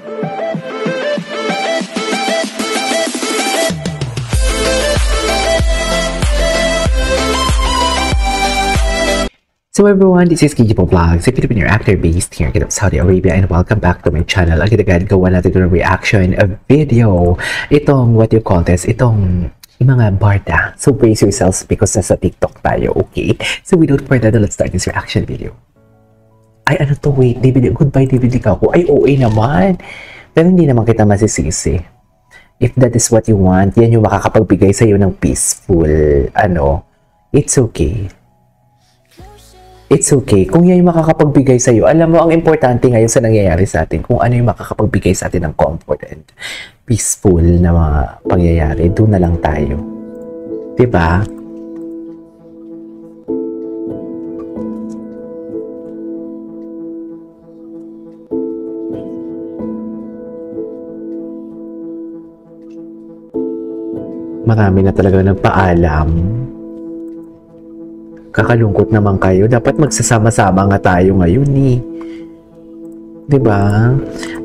So everyone, this is Kijipo Vlogs, a Filipino actor based here in Saudi Arabia, and welcome back to my channel. Agad-agad gawa natin ng reaction video. Itong, what you call this, itong mga barda. So brace yourselves because nasa TikTok tayo, okay? So without further ado, let's start this reaction video. Ay, ano to? Wait, DVD, goodbye DVD ka ako. Ay, OA naman. Pero hindi naman kita masisisi. If that is what you want, yan yung makakapagbigay sa'yo ng peaceful, it's okay. It's okay. Kung yan yung makakapagbigay sa'yo, alam mo, ang importante ngayon sa nangyayari sa atin, kung ano yung makakapagbigay sa atin ng comfort and peaceful na mga pangyayari, doon na lang tayo. Diba? Marami na talaga nagpaalam. Kakalungkot naman kayo. Dapat magsasama-sama nga tayo ngayon eh. Diba?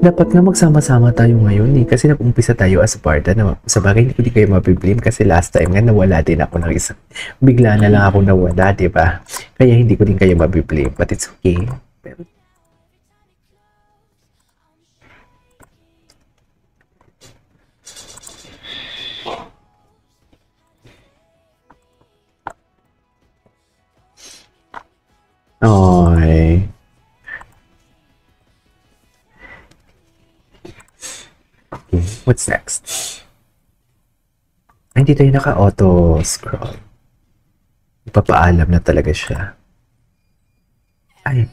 Dapat nga magsama-sama tayo ngayon eh. Kasi nag-umpisa tayo as barda na sa bagay hindi ko di kayo mabiblame kasi last time nga nawala din ako ng isa. Bigla na lang ako nawala, diba? Kaya hindi ko din kayo mabiblame. But it's okay. Pero okay. Okay, what's next? Ay, hindi tayo naka-auto scroll. Ipapaalam na talaga siya. Ay.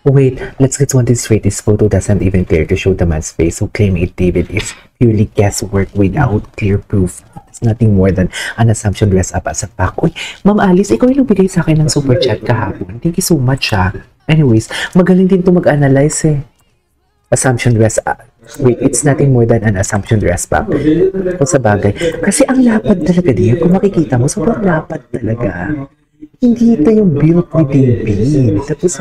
Wait, let's get one thing straight. This photo doesn't even clear to show the man's face, so claiming it David is purely guesswork without clear proof. It's nothing more than an assumption dressed up as a fact. Uy, Ma'am Alice, ikaw yung nagbigay sa akin ng super chat kahapon. Thank you so much, ha. Anyways, magaling din to mag-analyze eh. Assumption dress up. Wait, it's nothing more than an assumption dress up. Kung sa bagay. Kasi ang lapad talaga din. Kung makikita mo, sobrang lapad talaga. Hindi ito yung built ni David. Tapos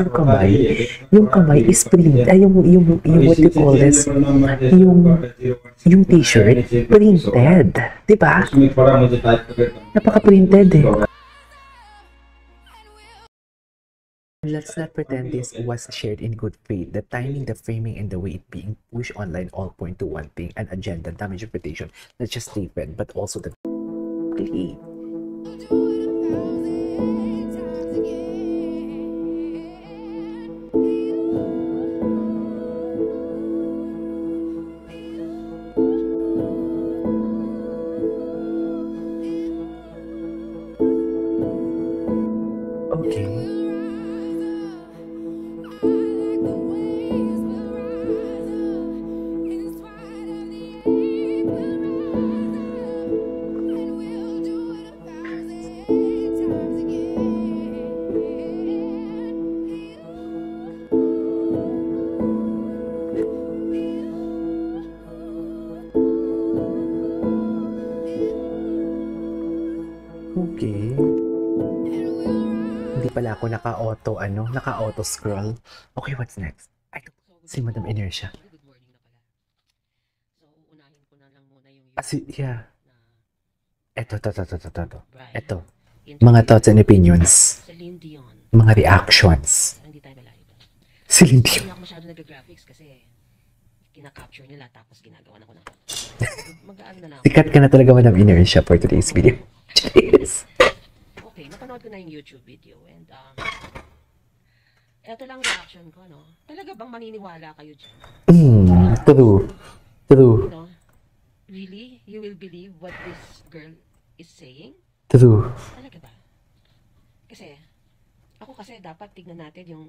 yung kamay is printed. Ay, yung what you call this, yung t-shirt, printed. Diba? Napaka-printed eh. Let's not pretend this was shared in good faith. The timing, the framing, and the way it being pushed online all point to one thing, an agenda, damage reputation, not just Stephen, but also the play. Okay. Okay. Hindi pala ako naka-auto scroll. Okay, what's next? Ay, si Madam Inertia. Good morning na pala. So, unahin ko na lang muna yung Yeah. Ito. Mga thoughts and opinions. Celine Dion. Mga reactions. Hindi tayo malayo. Celine Dion. Hindi ako masyado nag-graphics kasi kina-capture nila tapos ginagawa na ko na. Mag-aano na lang. Sikat ka na talaga, Madam Inertia, for today's video. Cheers. Okay, napanood ko na yung YouTube video and eto lang reaction ko, no? Talaga bang maniniwala kayo dyan? True. No? Really? You will believe what this girl is saying? True. Talaga ba? Kasi, ako kasi dapat tignan natin yung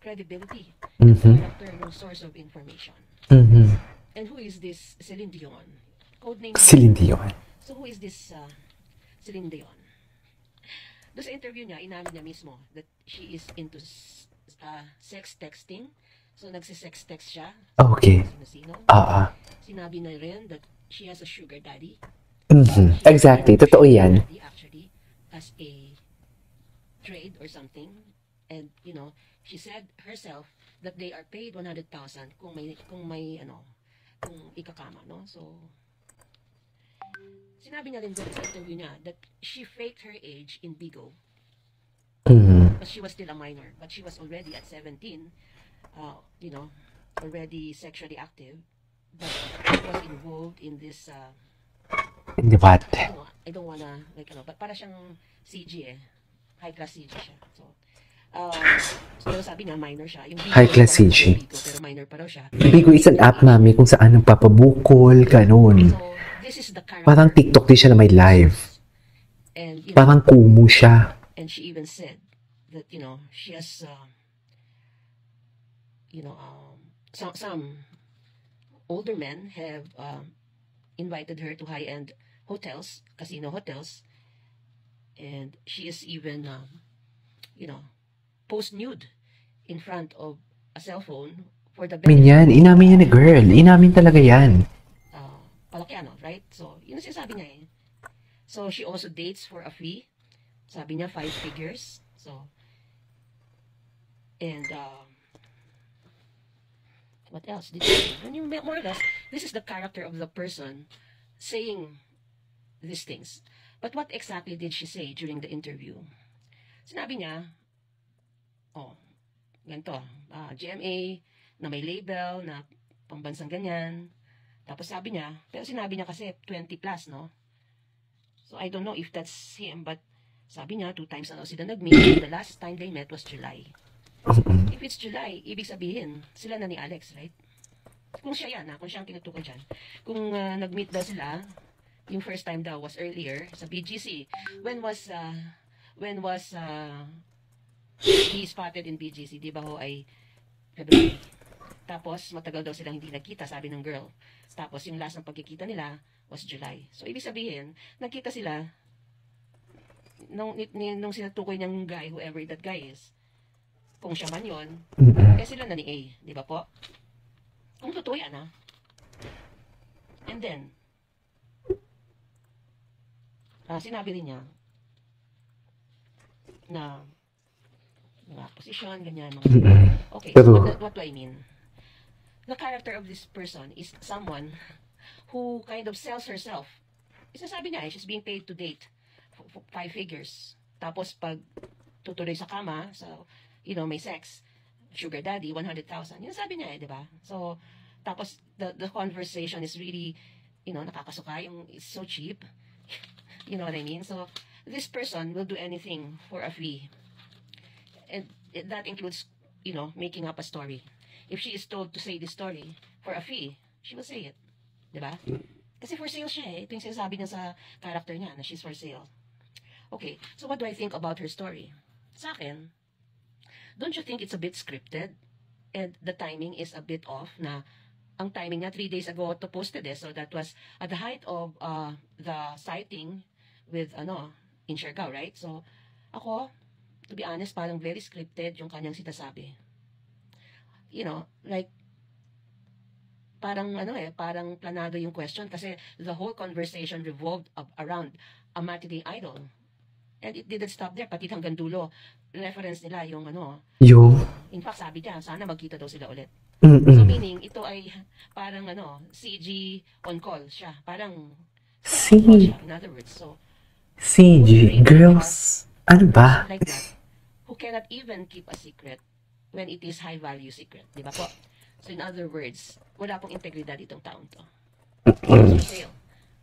credibility ng character, yung source of information. And who is this Celine Dion? Codename Celine Dion. So who is this Celine Dion? Doon sa interview niya, inamin niya mismo that she is into sex texting. So nagsisex text siya. Okay. Sino-sino. Sinabi na rin that she has a sugar daddy. Exactly. Totoo yan. Actually, as a trade or something. And, you know, she said herself that they are paid 100,000 kung may kung ikakama, no? So, sinabi niya rin doon sa interview niya that she faked her age in Bigo. But she was still a minor. But she was already at 17, already sexually active. But she was involved in this, Hindi what? I don't wanna, but para siyang CG high class CG siya. So, pero sabi niya, minor siya. Yung Bigo, High class CG. pero minor pa raw siya. Bigo is an app, mami, kung saan nagpapabukol, ganun. So, this is the character. Parang TikTok din siya na may live. And, Parang kumu siya. And she even said that, she has, some older men have invited her to high-end hotels, casino hotels, and she is even, post nude in front of a cell phone for the benefit. Inamin yan na girl. Inamin talaga yan. Palakiano, right? So, yun ang sinasabi niya eh. So, she also dates for a fee. Sabi niya, 5 figures. So, and, what else did she say? And more or less, this is the character of the person saying these things. But what exactly did she say during the interview? Sinabi niya, ganito, GMA, na may label, na pambansang ganyan. Tapos sabi niya, pero sinabi niya kasi 20 plus, no? So, I don't know if that's him, but sabi niya, 2 times na daw sila nag-meet. The last time they met was July. If it's July, ibig sabihin, sila na ni Alex, right? Kung siya yan, kung siya ang tinutukoy dyan. Kung nag-meet daw sila, yung first time daw was earlier sa BGC. When was he spotted in BGC? Di ba ho ay February? Tapos, matagal daw silang hindi nagkita, sabi ng girl. Tapos, yung last ng pagkikita nila was July. So, ibig sabihin, nagkita sila nung sinatukoy niyang guy, whoever that guy is. Kung siya man yun, sila na ni A. Di ba po? Kung totoo yan, And then, sinabi rin niya na mga position, ganyan. Okay, so what do I mean? The character of this person is someone who kind of sells herself. Isasabi niya, she's being paid to date 5 figures. Tapos pag tutuloy sa kama, so, may sex, sugar daddy, 100,000. Yun sabi niya di ba? So, tapos the conversation is really, nakakasuka, it's so cheap. You know what I mean? So, this person will do anything for a fee. And that includes, making up a story. If she is told to say this story for a fee, she will say it. Diba? Kasi for sale siya Ito yung sinasabi niya sa character niya na she's for sale. Okay, so what do I think about her story? Sa akin, don't you think it's a bit scripted? And the timing is a bit off na ang timing niya 3 days ago to posted So that was at the height of the sighting with, in Siargao, right? So, ako, to be honest, parang very scripted yung kanyang sinasabi. Like, parang parang planado yung question kasi the whole conversation revolved around a matinee idol. And it didn't stop there, pati hanggang dulo. Reference nila yung Yung? In fact, sabi niya, sana magkita daw sila ulit. Mm-mm. So meaning, ito ay parang CG on call siya. Parang CG. in other words, so CG. Girls. Ano ba? like that, who cannot even keep a secret when it is high value secret. Di ba po? So in other words, wala pong integridad itong taong to. For sale.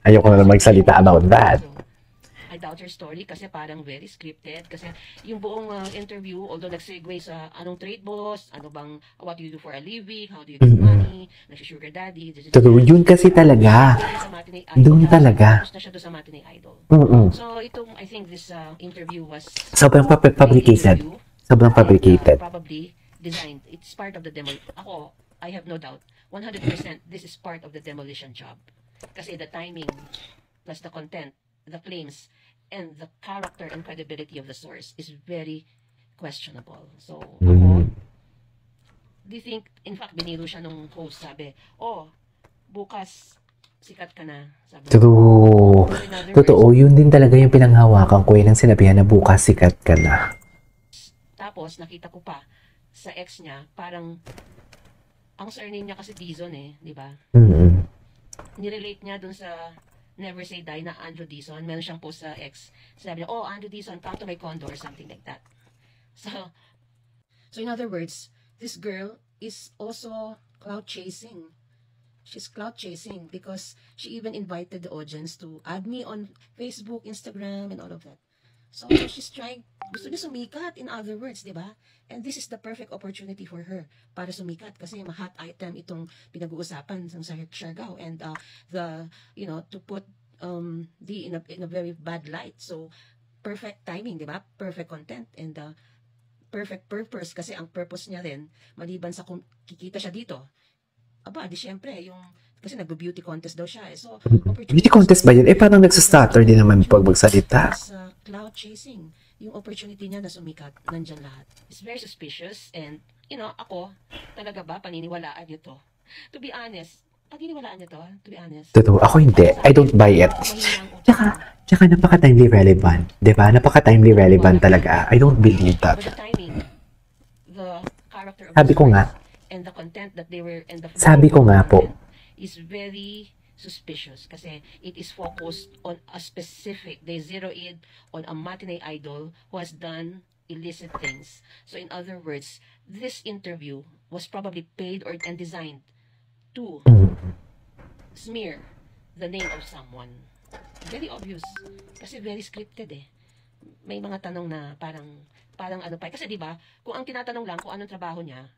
Ayoko na magsalita about that. So, I doubt her story kasi parang very scripted. Kasi yung buong interview, although nag-segue sa anong trade boss, what do you do for a living, how do you get money, nag-sugar daddy. True, yun kasi talaga. Doon talaga. Tapos na siya doon sa matinee idol. Mm-mm. So I think this interview was Sobrang fabricated. Sobrang fabricated. Probably designed. It's part of the demo. Ako, I have no doubt. 100% this is part of the demolition job. Kasi the timing, plus the content, the claims, and the character and credibility of the source is very questionable. So, ako, do you think, in fact, biniro siya nung host, sabi, bukas, sikat ka na. Sabi, True. Totoo, yun din talaga yung pinanghawakan ko. Yun ang sinabihan na bukas sikat ka na. Tapos, nakita ko pa, sa ex niya, parang, ang surname niya kasi Dizon di ba? Nirelate niya dun sa Never Say Die na Andrew Dizon. Meron siyang post sa ex. Sabi niya, oh, Andrew Dizon, come to my condo or something like that. So in other words, this girl is also clout chasing. She's clout chasing because she even invited the audience to add me on Facebook, Instagram, and all of that. So she's trying, gusto niya sumikat, in other words, di ba? And this is the perfect opportunity for her para sumikat kasi ma-hot item itong pinag-uusapan ng Siargao and to put in a very bad light. So perfect timing, di ba? Perfect content and perfect purpose kasi ang purpose niya rin maliban sa kung kikita siya dito. Aba, di syempre, kasi nag-beauty contest daw siya. So, beauty contest ba yun? Parang nagsastutter din naman pag magsalita. Sa cloud chasing, yung opportunity niya na sumikat, nandyan lahat. It's very suspicious and, ako, talaga ba, paniniwalaan niyo to? To be honest, paniniwalaan niyo to, to be honest. Totoo, ako hindi. I don't buy it. Tsaka napaka-timely relevant. Diba? Napaka-timely relevant talaga. I don't believe that. But the timing, the character of Sabi ko nga, and the content that they were and the sabi ko nga po is very suspicious kasi it is focused on a specific, they zero in on a matinee idol who has done illicit things. So in other words, this interview was probably paid and designed to smear the name of someone. Very obvious kasi very scripted may mga tanong na parang ano pa kasi di ba kung ang tinatanong lang kung anong trabaho niya,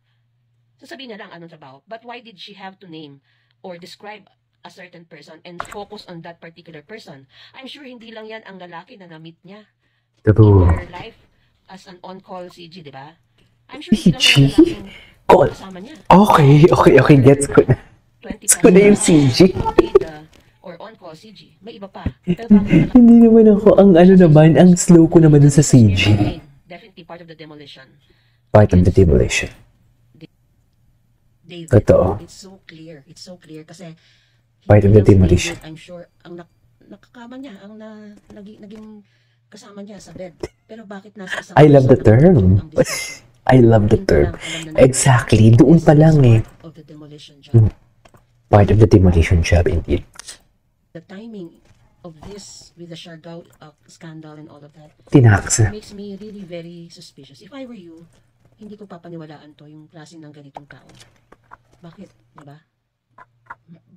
sasabihin niya lang anong trabaho. But why did she have to name or describe a certain person and focus on that particular person? I'm sure hindi lang yan ang lalaki na na-meet niya in her life as an on-call CG, di ba? I'm sure hindi lang yan ang lalaking kasama niya. Okay. Gets ko na. Gets ko na yung CG. Or on-call CG. May iba pa. Hindi naman ako, ang slow ko naman dun sa CG. Definitely part of the demolition. Part of the demolition. David. Totoo. It's so clear kasi part of the demolition. David, I'm sure ang nakakama niya ang naging kasama niya sa bed. Pero bakit nasa isang I love the term. I love the term. Exactly. Doon pa lang of the demolition job. Part of the demolition job indeed. The timing of this with the Siargao scandal and all of that Tinaksa. makes me really very suspicious. If I were you, hindi ko papaniwalaan to yung klaseng ng ganitong tao. Bakit? Diba?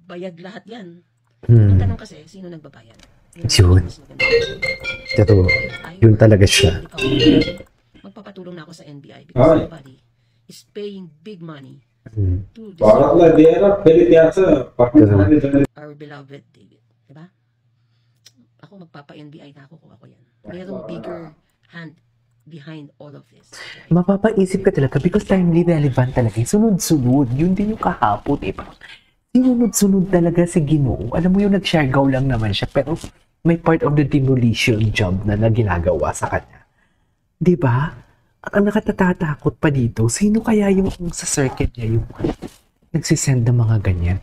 Bayad lahat yan. Ang tanong kasi, sino nagbabayad? Yun. Totoo. Yun talaga siya. Magpapatulong na ako sa NBI because somebody is paying big money to our beloved David. Diba? Ako magpapa-NBI na ako kung ako yan. Mayroong bigger hand behind all of this. Mapapaisip ka talaga because timely relevant talaga. Sunod-sunod. Yun din yung kahapon. Sinunod-sunod talaga si Ginoo. Alam mo yung nag-Siargao lang naman siya pero may part of the demolition job na ginagawa sa kanya. Diba? Ang nakatatakot pa dito, sino kaya yung sa circuit niya yung nagsisend ng mga ganyan?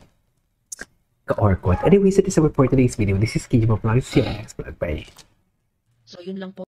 Ka-orkot. Anyways, it is our for today's video. This is Kijimo Vlogs. See you next vlog. Bye. So, yun lang po.